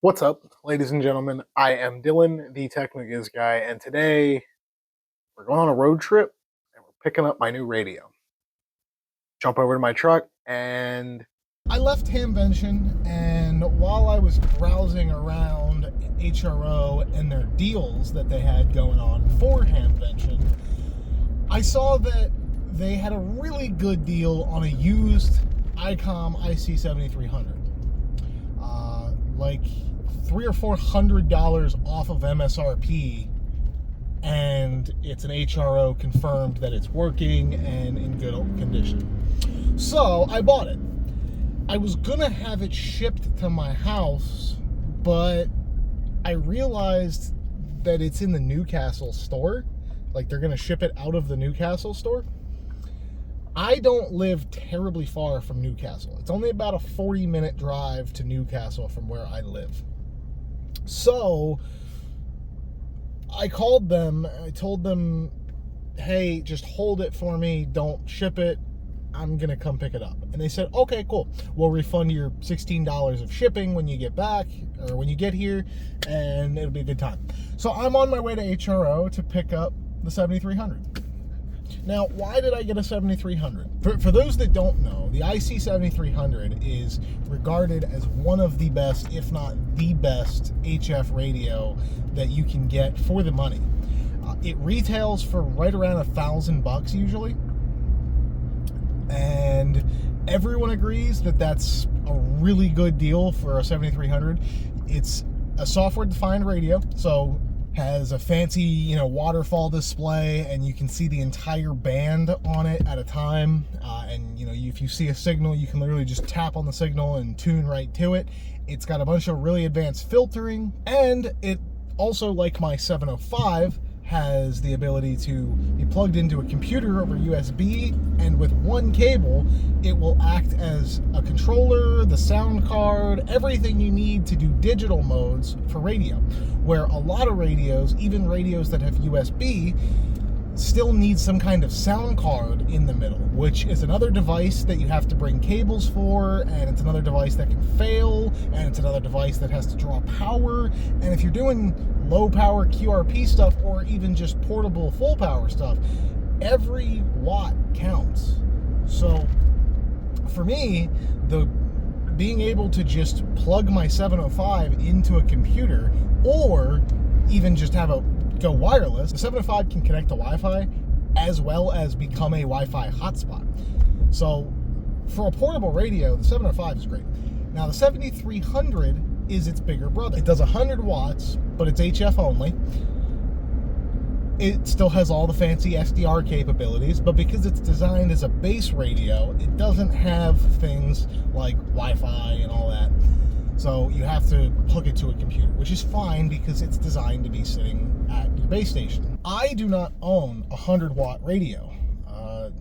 What's up, ladies and gentlemen? I am Dylan, the Technigiz guy, and today we're going on a road trip and we're picking up my new radio. Jump over to my truck and I left Hamvention, and while I was browsing around HRO and their deals that they had going on for Hamvention, I saw that they had a really good deal on a used Icom IC-7300. Like $300 or $400 off of MSRP, and it's an HRO confirmed that it's working and in good condition. So I bought it. I was gonna have it shipped to my house, but I realized that it's in the Newcastle store. Like, they're gonna ship it out of the Newcastle store. I don't live terribly far from Newcastle. It's only about a 40-minute drive to Newcastle from where I live. So I called them. I told them, hey, just hold it for me. Don't ship it. I'm going to come pick it up. And they said, okay, cool. We'll refund your $16 of shipping when you get back, or when you get here, and it'll be a good time. So I'm on my way to HRO to pick up the 7300. Now, why did I get a 7300? For those that don't know, the IC-7300 is regarded as one of the best, if not the best, HF radio that you can get for the money. It retails for right around $1,000 usually, and everyone agrees that that's a really good deal for a 7300. It's a software-defined radio, so has a fancy, waterfall display, and you can see the entire band on it at a time. And if you see a signal, you can literally just tap on the signal and tune right to it. It's got a bunch of really advanced filtering, and it also, like my 705, has the ability to be plugged into a computer over USB, and with one cable, it will act as a controller, the sound card, everything you need to do digital modes for radio. Where a lot of radios, even radios that have USB, still need some kind of sound card in the middle, which is another device that you have to bring cables for, and it's another device that can fail, and it's another device that has to draw power. And if you're doing low power QRP stuff, or even just portable full power stuff, every watt counts. So for me, being able to just plug my 705 into a computer, or even just have a go wireless, the 705 can connect to Wi-Fi as well as become a Wi-Fi hotspot. So for a portable radio, the 705 is great. Now the 7300 is its bigger brother. It does 100 watts, but it's HF only. It still has all the fancy SDR capabilities, but because it's designed as a base radio, it doesn't have things like Wi-Fi and all that. So you have to plug it to a computer, which is fine because it's designed to be sitting at your base station. I do not own a 100-watt radio.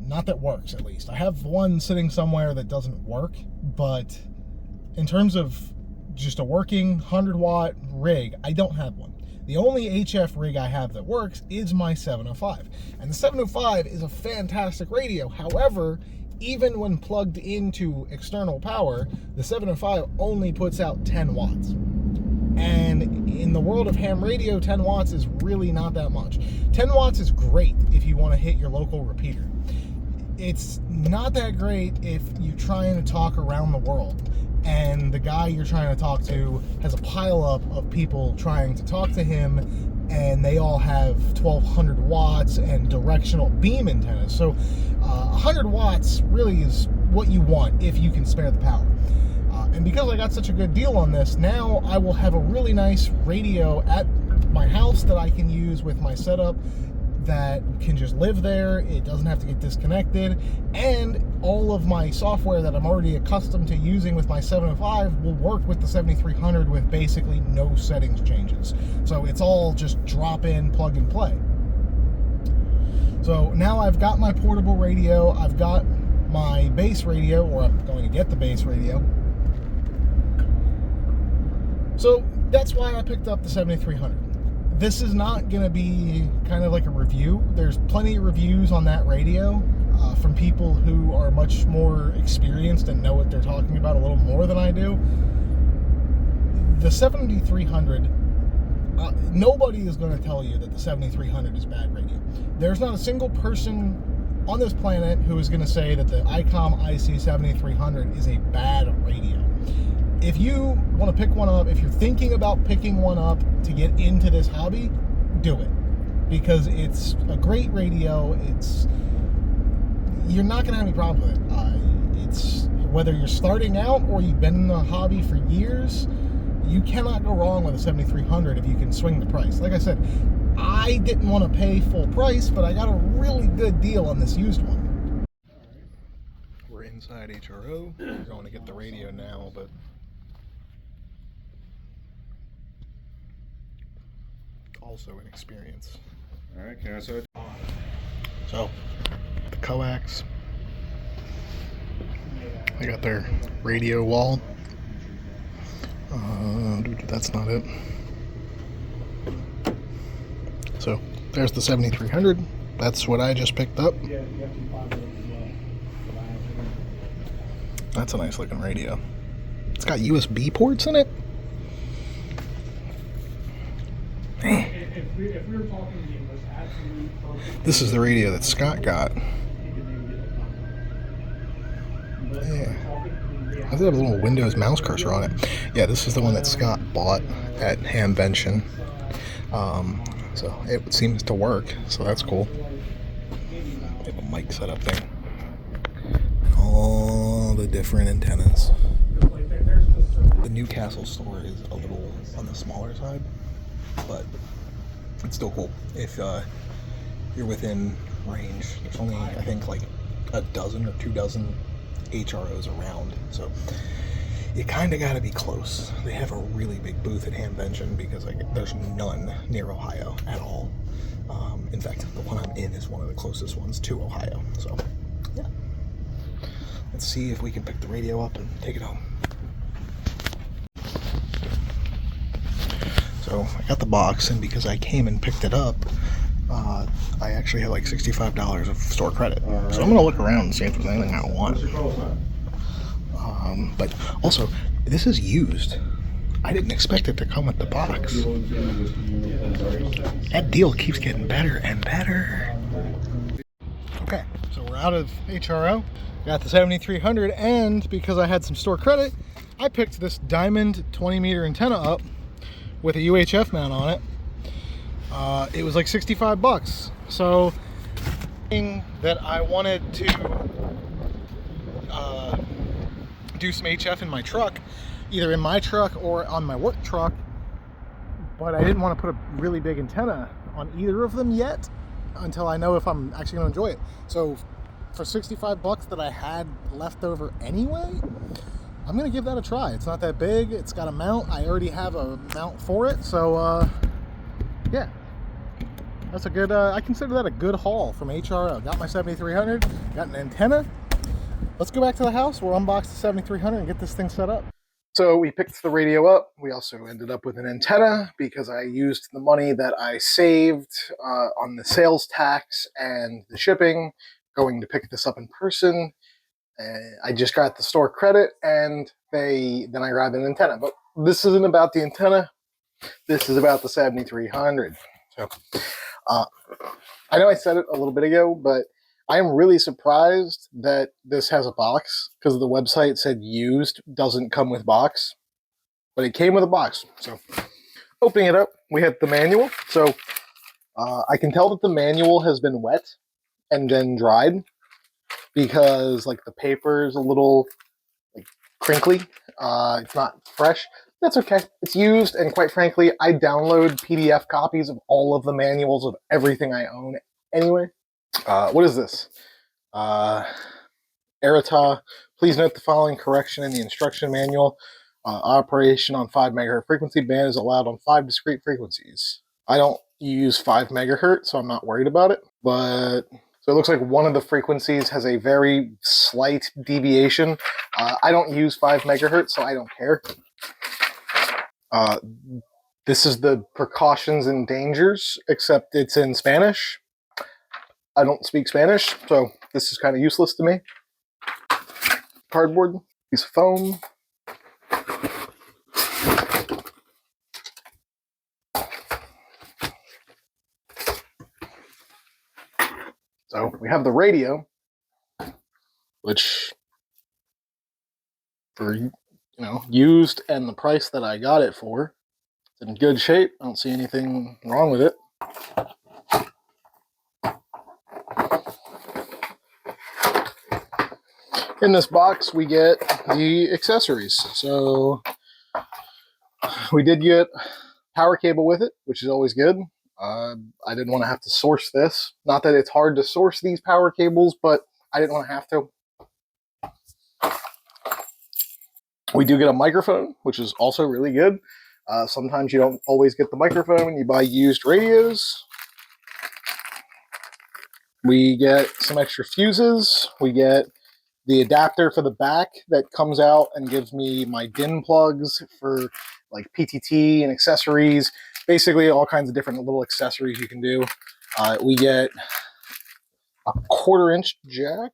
Not that works, at least. I have one sitting somewhere that doesn't work, but in terms of just a working 100-watt rig, I don't have one. The only HF rig I have that works is my 705. And the 705 is a fantastic radio. However, even when plugged into external power, the 705 only puts out 10 watts. And in the world of ham radio, 10 watts is really not that much. 10 watts is great if you want to hit your local repeater. It's not that great if you're trying to talk around the world, and the guy you're trying to talk to has a pileup of people trying to talk to him, and they all have 1200 watts and directional beam antennas. So 100 watts really is what you want if you can spare the power. And because I got such a good deal on this, now I will have a really nice radio at my house that I can use with my setup that can just live there. It doesn't have to get disconnected, and all of my software that I'm already accustomed to using with my 705 will work with the 7300 with basically no settings changes. So it's all just drop in, plug and play. So now I've got my portable radio, I've got my base radio, or I'm going to get the base radio. So that's why I picked up the 7300. This is not going to be kind of like a review. There's plenty of reviews on that radio from people who are much more experienced and know what they're talking about a little more than I do. The 7300, nobody is going to tell you that the 7300 is bad radio. There's not a single person on this planet who is going to say that the Icom IC-7300 is a bad radio. If you want to pick one up, if you're thinking about picking one up to get into this hobby, do it. Because it's a great radio. You're not going to have any problem with it. It's whether you're starting out or you've been in the hobby for years, you cannot go wrong with a 7300 if you can swing the price. Like I said, I didn't want to pay full price, but I got a really good deal on this used one. We're inside HRO. We're going to get the radio now, but also an experience. All right, can I start? So, the coax. I got their radio wall. That's not it. So, there's the 7300. That's what I just picked up. That's a nice looking radio. It's got USB ports in it. This is the radio that Scott got. Yeah. I have a little Windows mouse cursor on it. Yeah, this is the one that Scott bought at Hamvention. So it seems to work, so that's cool. They have a mic set up there. All the different antennas. The Newcastle store is a little on the smaller side, but it's still cool. If you're within range, there's only, I think, like a dozen or 2 dozen HROs around, so you kind of got to be close. They have a really big booth at Hamvention because there's none near Ohio at all. In fact, the one I'm in is one of the closest ones to Ohio. So, yeah. Let's see if we can pick the radio up and take it home. So, I got the box, and because I came and picked it up, I actually had like $65 of store credit. Right. So I'm gonna look around and see if there's anything I want. But also, this is used. I didn't expect it to come with the box. That deal keeps getting better and better. Okay, so we're out of HRO. Got the 7300, and because I had some store credit, I picked this diamond 20-meter antenna up with a UHF mount on it. It was like 65 bucks. So, that I wanted to do some HF in my truck, either in my truck or on my work truck, but I didn't want to put a really big antenna on either of them yet until I know if I'm actually going to enjoy it. So, for 65 bucks that I had left over anyway, I'm going to give that a try. It's not that big. It's got a mount. I already have a mount for it. So, yeah. That's a good, I consider that a good haul from HRO. Got my 7300, got an antenna. Let's go back to the house. We'll unbox the 7300 and get this thing set up. So we picked the radio up. We also ended up with an antenna because I used the money that I saved on the sales tax and the shipping, going to pick this up in person. I just got the store credit, and then I grabbed an antenna. But this isn't about the antenna. This is about the 7300. So I know I said it a little bit ago, but I am really surprised that this has a box, because the website said used, doesn't come with box, but it came with a box. So opening it up, we have the manual. So I can tell that the manual has been wet and then dried, because like the paper is a little like crinkly. It's not fresh. That's okay. It's used, and quite frankly, I download PDF copies of all of the manuals of everything I own anyway. What is this? Errata. Please note the following correction in the instruction manual. Operation on 5 megahertz frequency band is allowed on 5 discrete frequencies. I don't use 5 megahertz, so I'm not worried about it. But so it looks like one of the frequencies has a very slight deviation. I don't use 5 megahertz, so I don't care. This is the precautions and dangers, except it's in Spanish. I don't speak Spanish, so this is kind of useless to me. Cardboard, piece of foam. So we have the radio, which for used and the price that I got it for, it's in good shape. I don't see anything wrong with it. In this box, we get the accessories. So we did get power cable with it, which is always good. I didn't want to have to source this. Not that it's hard to source these power cables, but I didn't want to have to. We do get a microphone, which is also really good. Sometimes you don't always get the microphone when you buy used radios. We get some extra fuses. We get the adapter for the back that comes out and gives me my DIN plugs for like PTT and accessories. Basically all kinds of different little accessories you can do. We get a 1/4-inch jack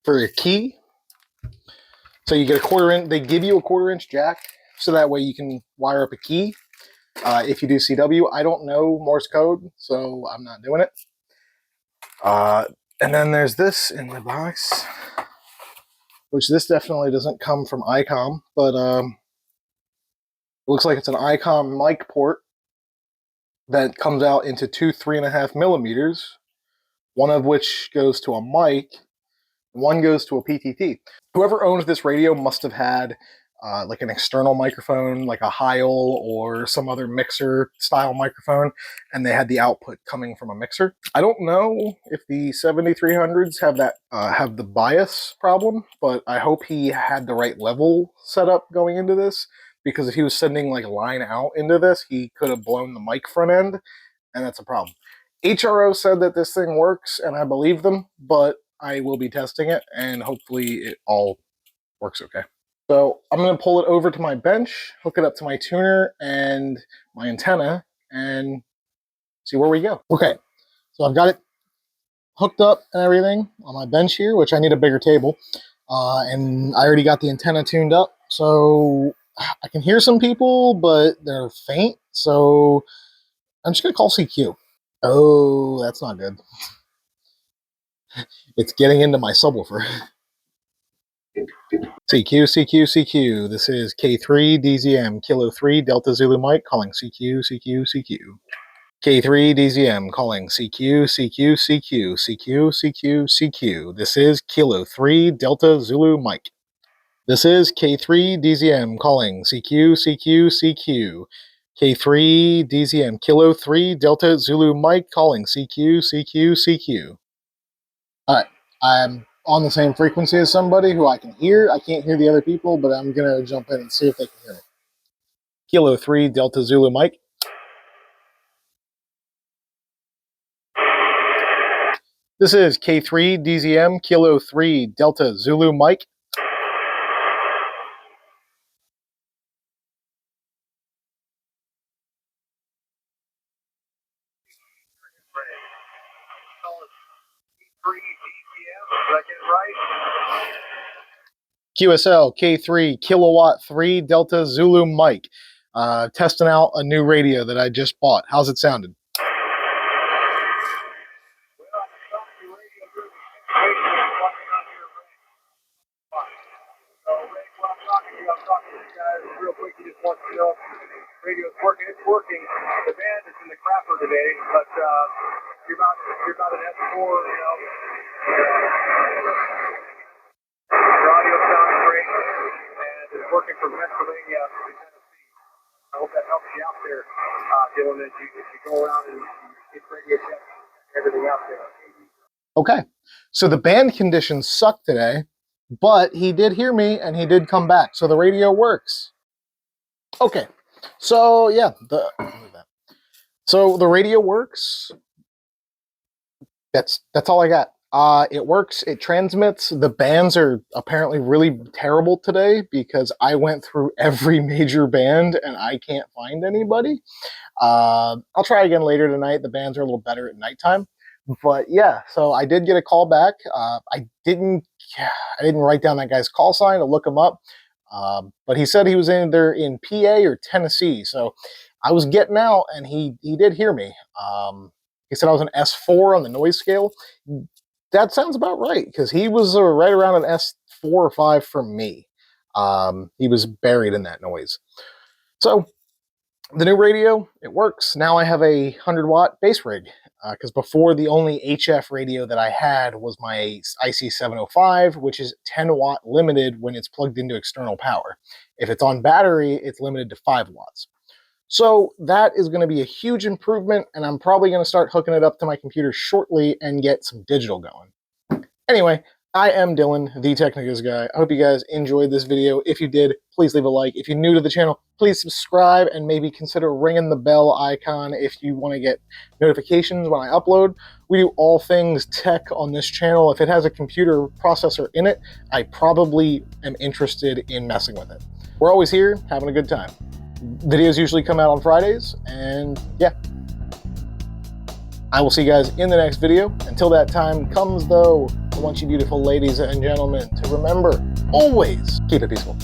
for a key. So you get a 1/4 inch, they give you a 1/4-inch jack so that way you can wire up a key. If you do CW, I don't know Morse code, so I'm not doing it. And then there's this in the box, which this definitely doesn't come from Icom, but it looks like it's an Icom mic port that comes out into two 3.5 millimeters, one of which goes to a mic, one goes to a PTT. Whoever owns this radio must have had like an external microphone, like a Heil or some other mixer style microphone, and they had the output coming from a mixer. I don't know if the 7300s have that have the bias problem, but I hope he had the right level set up going into this, because if he was sending like a line out into this, he could have blown the mic front end, and that's a problem. HRO said that this thing works, and I believe them, but I will be testing it, and hopefully it all works okay. So I'm going to pull it over to my bench, hook it up to my tuner and my antenna, and see where we go. Okay, so I've got it hooked up and everything on my bench here, which I need a bigger table. And I already got the antenna tuned up, so I can hear some people, but they're faint, so I'm just going to call CQ. Oh, that's not good. It's getting into my subwoofer. CQ, CQ, CQ. This is K3 DZM Kilo 3 Delta Zulu Mike calling CQ, CQ, CQ. K3 DZM calling CQ, CQ, CQ, CQ, CQ, CQ. This is Kilo 3 Delta Zulu Mike. This is K3 DZM calling CQ, CQ, CQ. K3 DZM Kilo 3 Delta Zulu Mike calling CQ, CQ, CQ. Alright, I'm on the same frequency as somebody who I can hear. I can't hear the other people, but I'm going to jump in and see if they can hear me. Kilo 3 Delta Zulu Mike. This is K3 DZM Kilo 3 Delta Zulu Mike. QSL K3 Kilowatt 3 Delta Zulu Mike. Testing out a new radio that I just bought. How's it sounding? Radio's working. It's working. The band is in the crapper today, but you're about an S4. Your audio sounds great, and it's working from Pennsylvania to Tennessee. I hope that helps you out there, Dylan, as you go around and get radio checks and everything out there. Okay, so the band conditions suck today, but he did hear me and he did come back, so the radio works. Okay, so yeah, so the radio works. That's all I got. It works. It transmits. The bands are apparently really terrible today because I went through every major band and I can't find anybody. I'll try again later tonight. The bands are a little better at nighttime. But yeah, so I did get a call back. I didn't write down that guy's call sign to look him up. But he said he was either in PA or Tennessee. So I was getting out and he did hear me. He said I was an S4 on the noise scale. That sounds about right, because he was right around an S4 or 5 for me. He was buried in that noise. So the new radio, it works. Now I have a 100-watt bass rig, because before the only HF radio that I had was my IC-705, which is 10-watt limited when it's plugged into external power. If it's on battery, it's limited to 5 watts. So that is going to be a huge improvement, and I'm probably going to start hooking it up to my computer shortly and get some digital going. Anyway, I am Dylan, the Technicus guy. I hope you guys enjoyed this video. If you did, please leave a like. If you're new to the channel, please subscribe and maybe consider ringing the bell icon if you want to get notifications when I upload. We do all things tech on this channel. If it has a computer processor in it, I probably am interested in messing with it. We're always here, having a good time. Videos usually come out on Fridays, and yeah. I will see you guys in the next video. Until that time comes, though, I want you beautiful ladies and gentlemen to remember, always keep it peaceful.